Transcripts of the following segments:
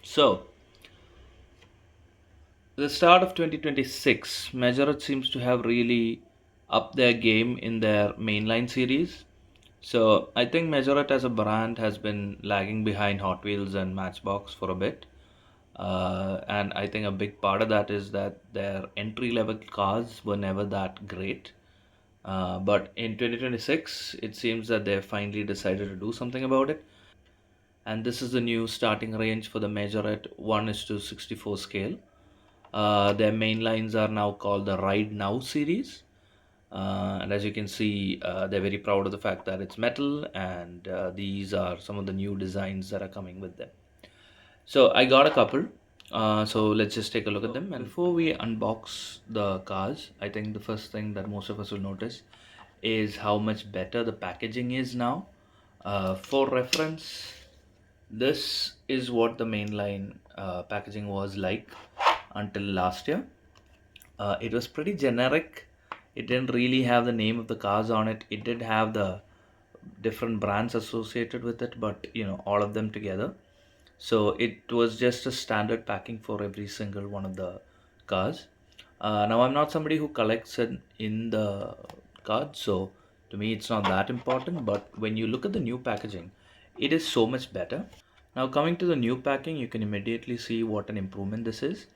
So, the start of 2026, Majorette seems to have really upped their game in their mainline series. So, I think Majorette as a brand has been lagging behind Hot Wheels and Matchbox for a bit. And I think a big part of that is that their entry level cars were never that great. But in 2026, it seems that they've finally decided to do something about it. And this is the new starting range for the Majorette 1 is to 64 scale. Their main lines are now called the Ride Now series. And as you can see, they're very proud of the fact that it's metal, and these are some of the new designs that are coming with them. So I got a couple. So let's just take a look at them. And before we unbox the cars, I think the first thing that most of us will notice is how much better the packaging is now. For reference, this is what the mainline packaging was like until last year. It was pretty generic. It didn't really have the name of the cars on it. It did have the different brands associated with it, but all of them together. So it was just a standard packing for every single one of the cars. Now I'm not somebody who collects it in the card, so to me it's not that important. But when you look at the new packaging, it is so much better. Now coming to the new packing, you can immediately see what an improvement this is.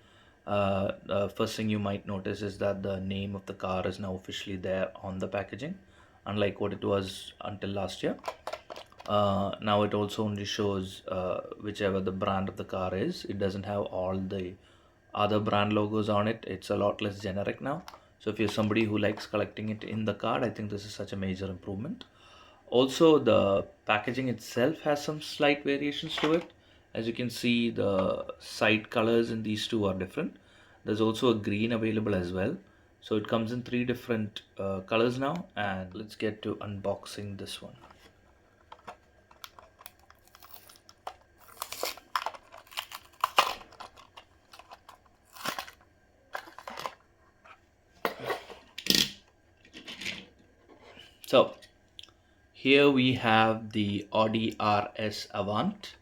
The first thing you might notice is that the name of the car is now officially there on the packaging, unlike what it was until last year. Now it also only shows whichever the brand of the car is. It doesn't have all the other brand logos on it. It's a lot less generic now. So if you're somebody who likes collecting it in the card, I think this is such a major improvement. Also, the packaging itself has some slight variations to it. As you can see, the side colors in these two are different. There's also a green available as well. So it comes in three different colors now. And let's get to unboxing this one. So here we have the Audi RS Avant,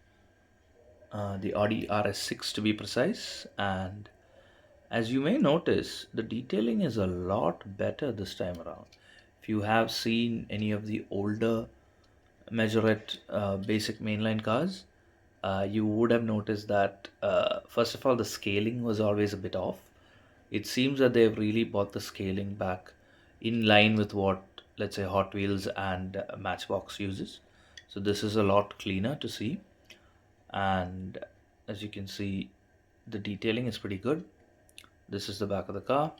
the Audi RS6 to be precise, and as you may notice, the detailing is a lot better this time around. If you have seen any of the older Majorette basic mainline cars, you would have noticed that first of all the scaling was always a bit off. It seems that they've really brought the scaling back in line with what, let's say, Hot Wheels and Matchbox uses. So this is a lot cleaner to see, and as you can see, the detailing is pretty good. This is the back of the car.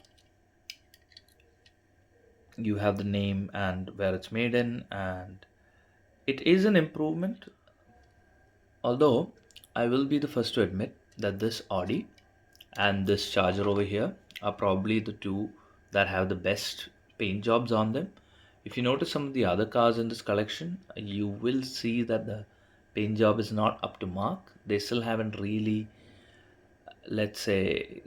You have the name and where it's made in, and it is an improvement. Although I will be the first to admit that this Audi and this Charger over here are probably the two that have the best paint jobs on them. If you notice some of the other cars in this collection, you will see that the paint job is not up to mark. They still haven't really, let's say,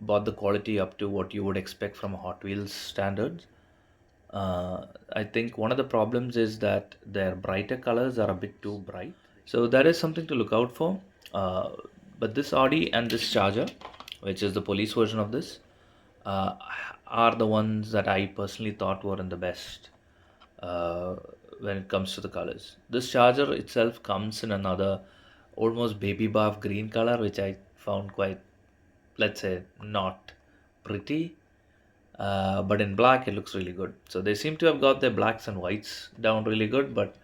brought the quality up to what you would expect from a Hot Wheels standards. I think one of the problems is that their brighter colors are a bit too bright. So that is something to look out for. Uh, but this Audi and this Charger, which is the police version of this, uh, are the ones that I personally thought were in the best uh, when it comes to the colors. This Charger itself comes in another almost baby buff green color, which I found quite, let's say, not pretty. But in black, it looks really good. So they seem to have got their blacks and whites down really good, but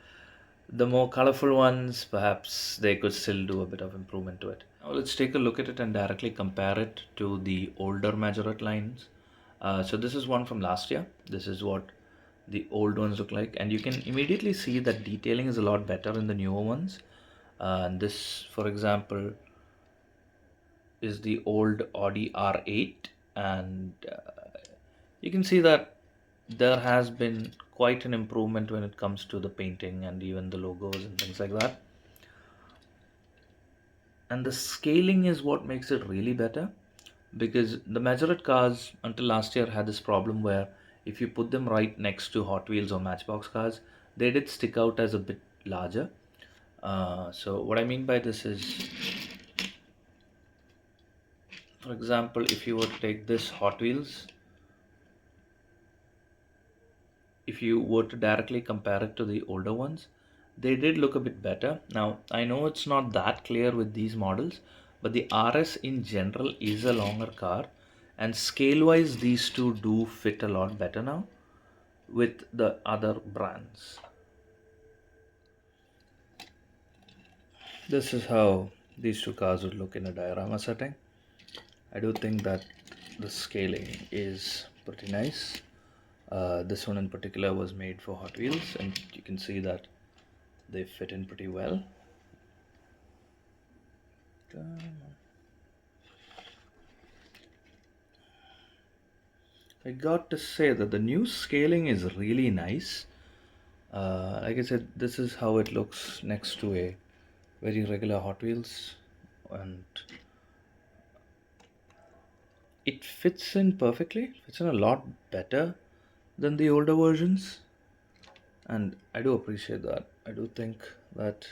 the more colorful ones, perhaps they could still do a bit of improvement to it. Now let's take a look at it and directly compare it to the older Majorette lines. So this is one from last year. This is what the old ones look like, and you can immediately see that detailing is a lot better in the newer ones. And this, for example, is the old Audi R8, and you can see that there has been quite an improvement when it comes to the painting and even the logos and things like that. And the scaling is what makes it really better, because the Majorette cars until last year had this problem where if you put them right next to Hot Wheels or Matchbox cars, they did stick out as a bit larger. So what I mean by this is For example, if you were to take this Hot Wheels, if you were to directly compare it to the older ones, they did look a bit better. Now, I know it's not that clear with these models, but the RS in general is a longer car, and scale wise, these two do fit a lot better now with the other brands. This is how these two cars would look in a diorama setting. I do think that the scaling is pretty nice. This one in particular was made for Hot Wheels, and you can see that they fit in pretty well. I got to say that the new scaling is really nice. Like I said, this is how it looks next to a very regular Hot Wheels, and it fits in perfectly. Fits in a lot better than the older versions, and I do appreciate that. I do think that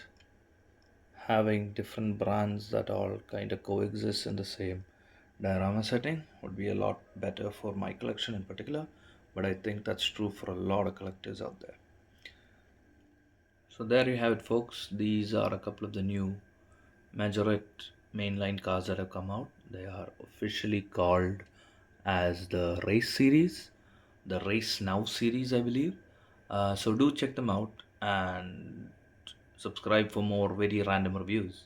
having different brands that all kind of coexist in the same diorama setting would be a lot better for my collection in particular, but I think that's true for a lot of collectors out there. So there you have it, folks. These are a couple of the new Majorette mainline cars that have come out. They are officially called as the Race series, the Race Now series, I believe. So do check them out and subscribe for more very random reviews.